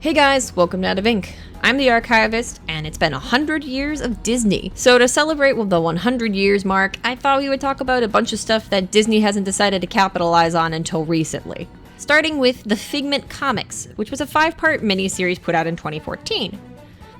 Hey guys, welcome to Out of Ink. I'm the Archivist, and it's been 100 years of Disney. So to celebrate with the 100 years mark, I thought we would talk about a bunch of stuff that Disney hasn't decided to capitalize on until recently. Starting with the Figment comics, which was a 5-part miniseries put out in 2014.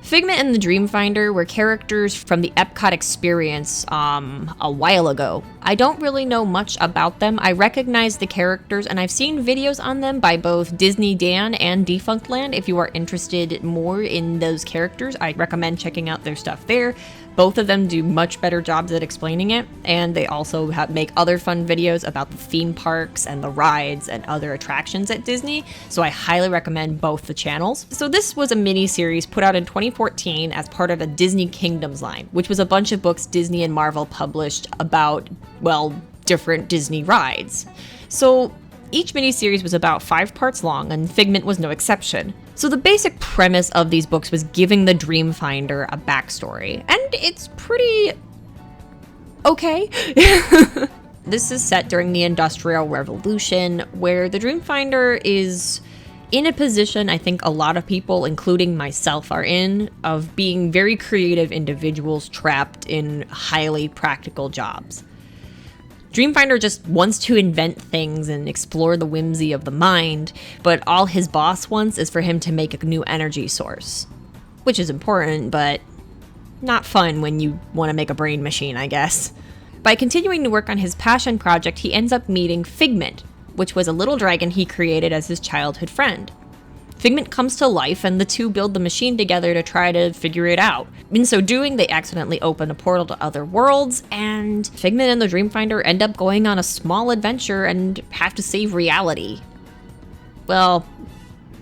Figment and the Dreamfinder were characters from the Epcot experience a while ago. I don't really know much about them. I recognize the characters and I've seen videos on them by both Disney Dan and Defunctland. If you are interested more in those characters, I recommend checking out their stuff there. Both of them do much better jobs at explaining it, and they also make other fun videos about the theme parks and the rides and other attractions at Disney, so I highly recommend both the channels. So this was a mini-series put out in 2014 as part of a Disney Kingdoms line, which was a bunch of books Disney and Marvel published about, well, different Disney rides. So each miniseries was about 5 parts long, and Figment was no exception. So the basic premise of these books was giving the Dreamfinder a backstory, and it's pretty okay. This is set during the Industrial Revolution, where the Dreamfinder is in a position I think a lot of people, including myself, are in, of being very creative individuals trapped in highly practical jobs. Dreamfinder just wants to invent things and explore the whimsy of the mind, but all his boss wants is for him to make a new energy source. Which is important, but not fun when you want to make a brain machine, I guess. By continuing to work on his passion project, he ends up meeting Figment, which was a little dragon he created as his childhood friend. Figment comes to life, and the two build the machine together to try to figure it out. In so doing, they accidentally open a portal to other worlds, and Figment and the Dreamfinder end up going on a small adventure and have to save reality. Well,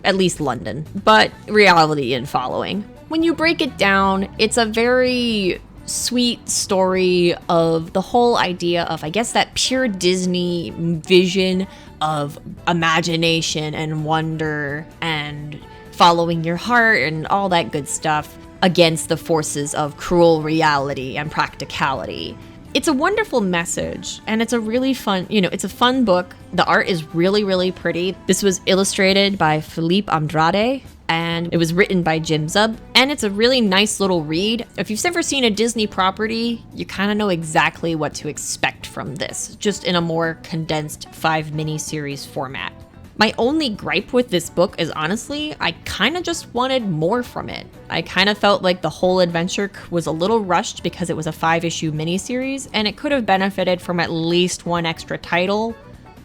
at least London, but reality in following. When you break it down, it's a very sweet story of the whole idea of, I guess, that pure Disney vision of imagination and wonder and following your heart and all that good stuff against the forces of cruel reality and practicality. It's a wonderful message, and it's a really fun, it's a fun book. The art is really, really pretty. This was illustrated by Felipe Andrade, and it was written by Jim Zub, and it's a really nice little read. If you've ever seen a Disney property, you kind of know exactly what to expect from this, just in a more condensed 5 mini-series format. My only gripe with this book is, honestly, I kind of just wanted more from it. I kind of felt like the whole adventure was a little rushed because it was a 5-issue miniseries, and it could have benefited from at least one extra title,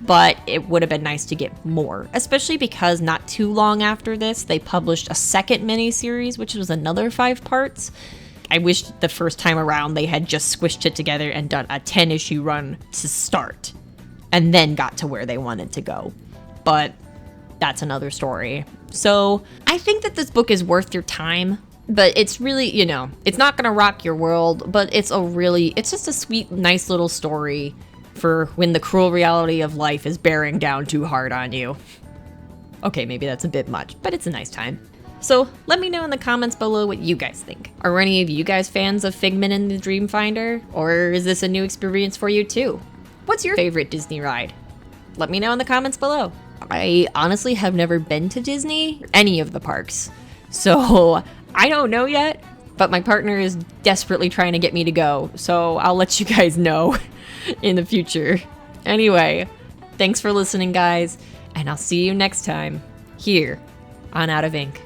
but it would have been nice to get more, especially because not too long after this, they published a second miniseries, which was another 5 parts. I wish the first time around they had just squished it together and done a 10-issue run to start, and then got to where they wanted to go. But that's another story. So I think that this book is worth your time, but it's really, it's not gonna rock your world, but it's just a sweet, nice little story for when the cruel reality of life is bearing down too hard on you. Okay, maybe that's a bit much, but it's a nice time. So let me know in the comments below what you guys think. Are any of you guys fans of Figment and the Dreamfinder? Or is this a new experience for you too? What's your favorite Disney ride? Let me know in the comments below. I honestly have never been to Disney, any of the parks, so I don't know yet, but my partner is desperately trying to get me to go, so I'll let you guys know in the future. Anyway, thanks for listening, guys, and I'll see you next time here on Out of Ink.